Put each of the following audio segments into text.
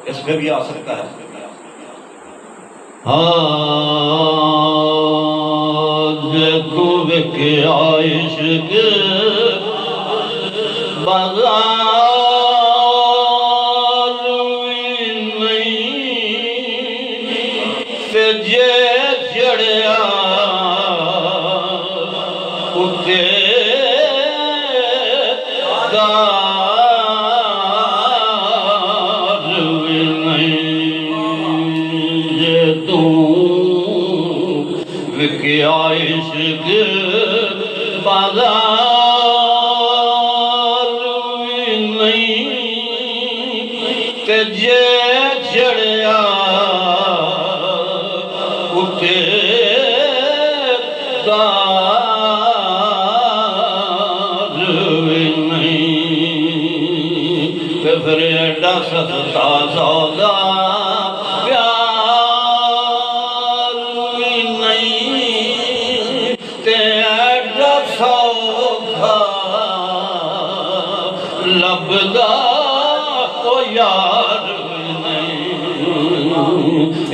इसमें भी आ सकता है। के आइश के बाजार नहीं ते जे चढ़िया उते आइश के बाजार नहीं ते जे चढ़िया उते दार नहीं ते फिर एडा सस्ता सौदा लबदा ओ यार नहीं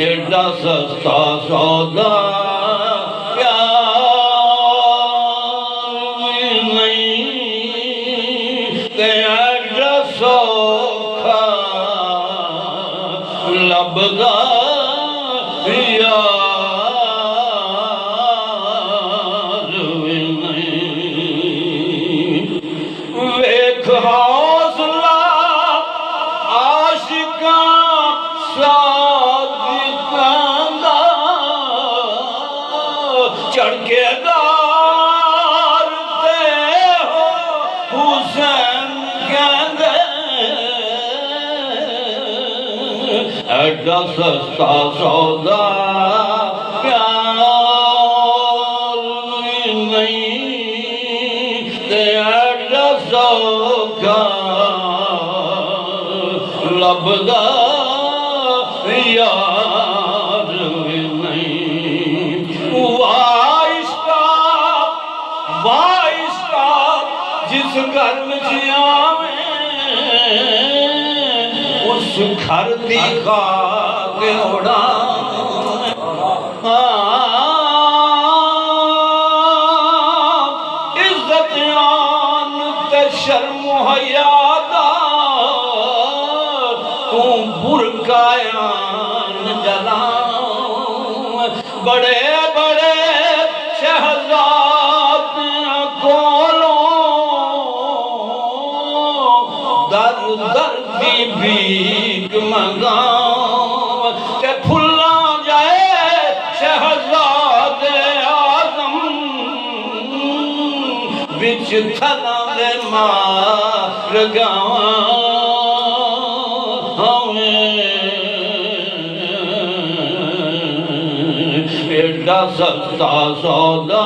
एडा सस्ता सौदा प्यार नहीं ते एडा सौखा लबदा यार नहीं वेख हौसला आशिकां सादिकां चढ़ के दार ते हो हुसैन कहंदे एडा सस्ता सौदा प्यार नहीं ते एडा सौखा लबदा यार नहीं वाइस्ता जिस घर में आवे उस घर दी खाक उड़ा इज्जत आन ते शर्म हया दा तू बुरकायान जला बड़े बड़े शहजाद दर दर की भीख मंगाओ ते फुल्ला जाए शहजादे आज़म बिच थला दे मार गावां एडा सस्ता सौदा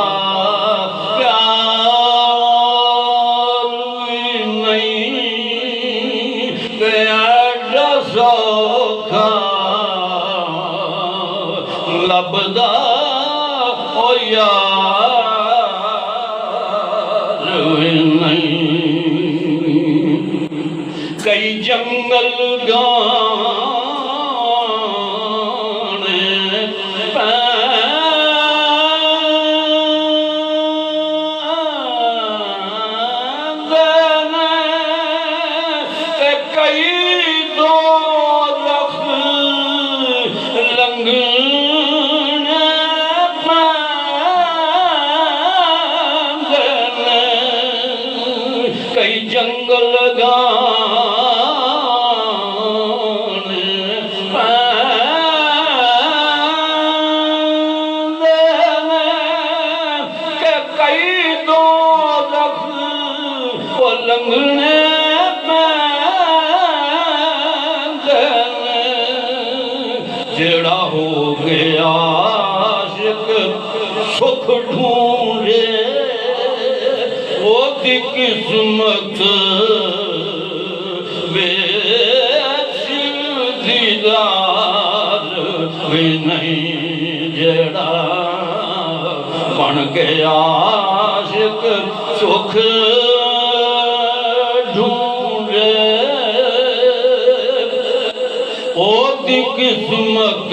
लबदा ओ यार नहीं कई जंगल गाने ते कई दो रख लंग कई जंगल गाने के कई दो रख वो लंघने जेड़ा हो गया आशिक सुख ढूंढे ओदी किस्मत बेच दीदार भी नहीं जेड़ा बन गया आशिक सुख ढूंढे ओदी किस्मत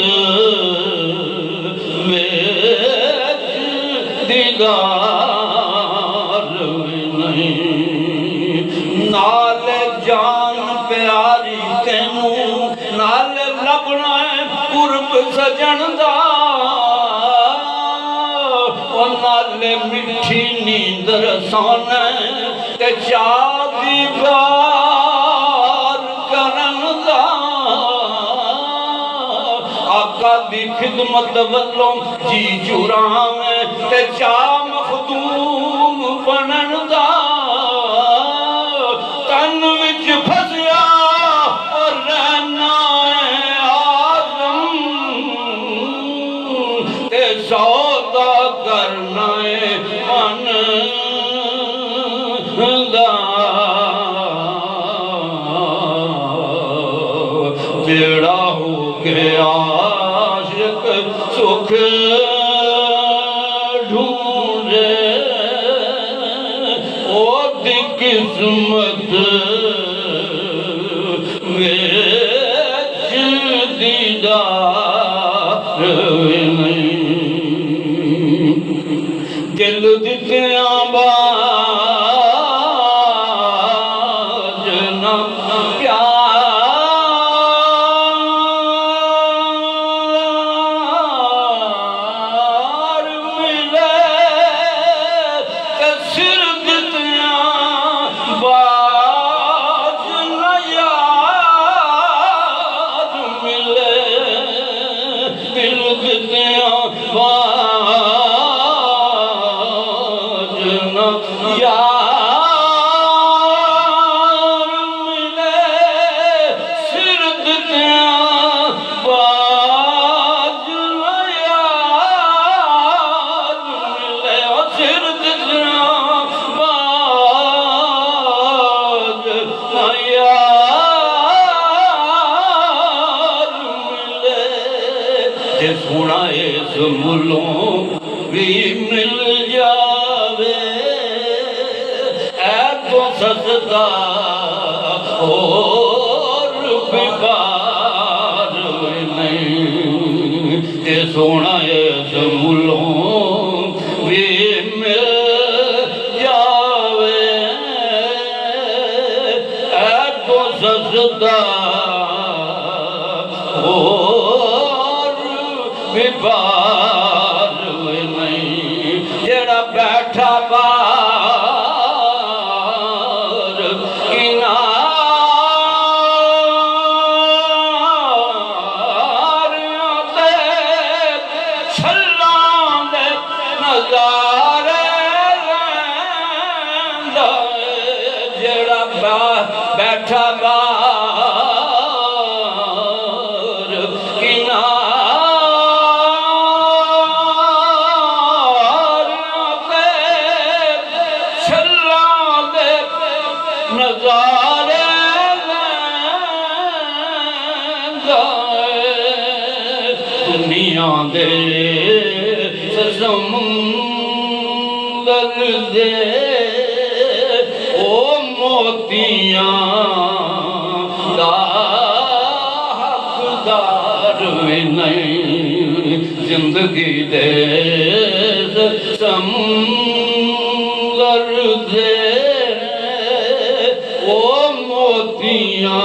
में दीदार नहीं नाल जान प्यारी तेनू नाल लभना कुर्ब सजन दा नाले मिठी नींदर सोना ते चादी बार करन दा आका दी खिदमत वल्लों जी चुरावे ते चा मखदूम बनन दा तन विच फसया और रहना आदम ते सौदा करना मन दा जेड़ा हो गया आशिक सुख ढूंढे ओदी किस्मत में दीदार नहीं दिल दित्या बाज न प्यार मिले ते सिर दित्या बाज न याद मिले दिल दित्या बाज न यार मिले सिर दित्या बाज न याद मिले सिर दित्या बाज न याद मिले जे सोना इस मुलों भी मिल जावे ऐ तो सजदा और बिगार नहीं ते सोना इस मुलों भी मिल जावे ऐ तो सजदा और बिगार नहीं जेड़ा बैठा बार किनार ते छल्लां दे नज़ारे लैंदा जेड़ा बैठा बार किनार ते छल्लां दे नज़ारे लैंदा दुनिया दे समंदर दे ओ मोतियां दा हकदार नहीं जिंदगी दे समंदर दे ओ मोतियां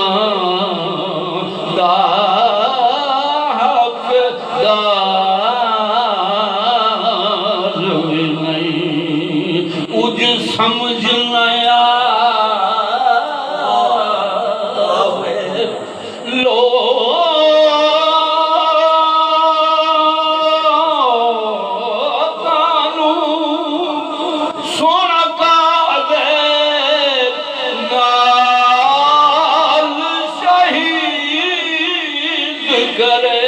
दा हकदार नहीं कुछ समझ नया सोना का दे नाल शहीद करे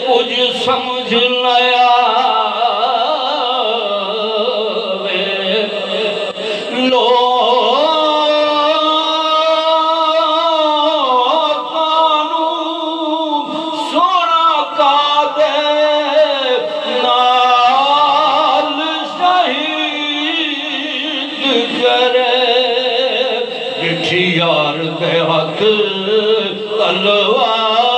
कुछ समझ नया यार के हाथ तलवार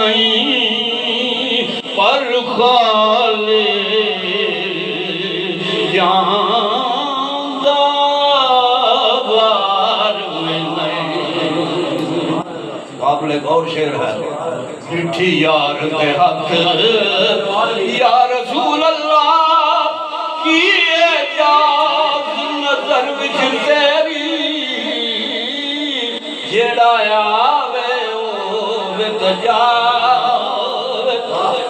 नहीं पर खाले जानदार नहीं। काबिल गौर शेर है। चिट्ठी यार दे हक या रसूल अल्लाह की एजाज़ नजर विच तेरी जेड़ा आवे ओ विच जावे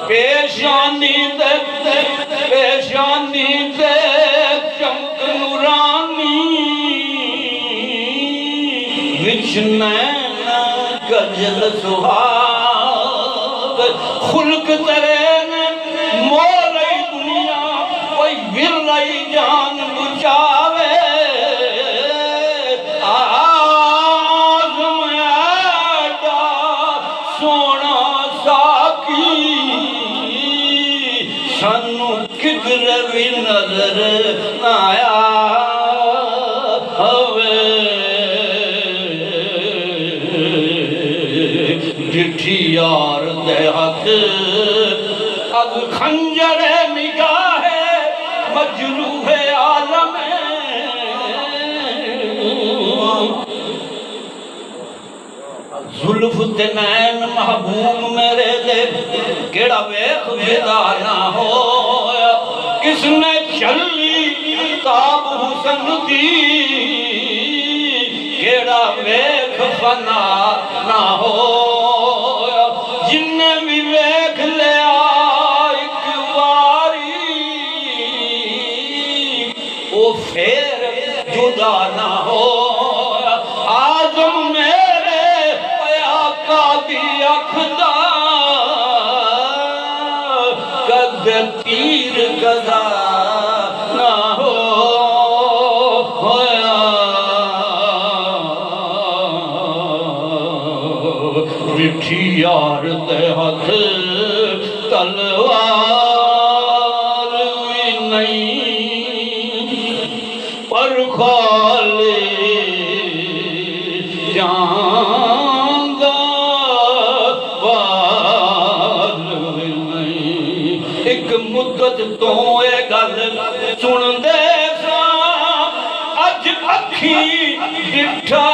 पेशानी दे चमक नूरानी विच नैना गजल सुहाग खुल्क तेरे ने मोल दुनिया कोई विरलाई जान बुझावे आज़म ऐडा सोना साकी सानू किधर भी नजर ना आया चिट्ठी यार दे हक अब खंजर निगाह मजरूह आलम जुल्फ ते नैन महबूब मेरे दे केड़ा वेख विदा ना हो किसने चली ताब हुसन दी केड़ा वेख फना ना हो जिन्ने भी वेख लिया एक बारी वो फिर जुदा ना हो आज़म मेरे आका दी अखदा कद तीर गदा ना हो चिट्ठी यार दे हथ तलवार भी नहीं पर खाले जानदार भी नहीं। एक मुद्दत तो ये गल सुन दे अज अखी डिठा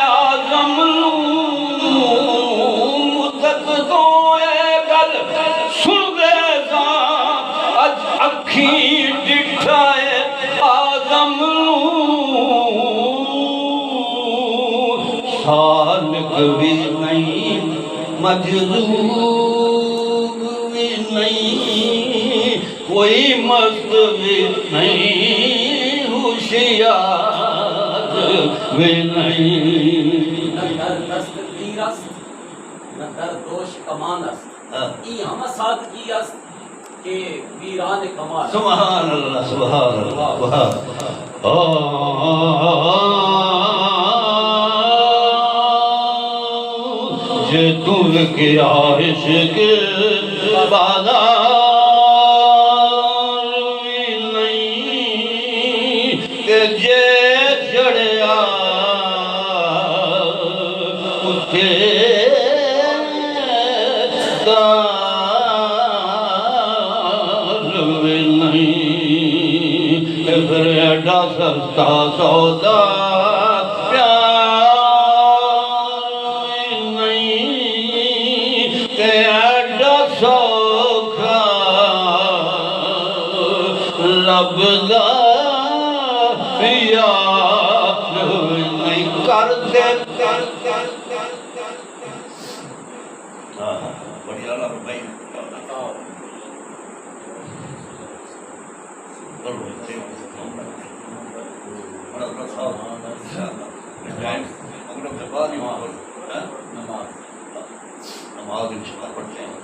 आज़म डिठाए आज़म सालिक भी नहीं मजलूब भी नहीं कोई मस्त भी नहीं होशियार भी नहीं। दोष कमान ई हम साथ की के वीरान कमाल सुभान अल्लाह सुभान अल्लाह जे तुम के आशिक बाजार नहीं के जे चढ़या उठे फिर एडा सस्ता सौदा प्यार नहीं ते एडा सौखा लभदा यार नहीं कर दे बढ़िया भाई नमाज पढ़ते हैं।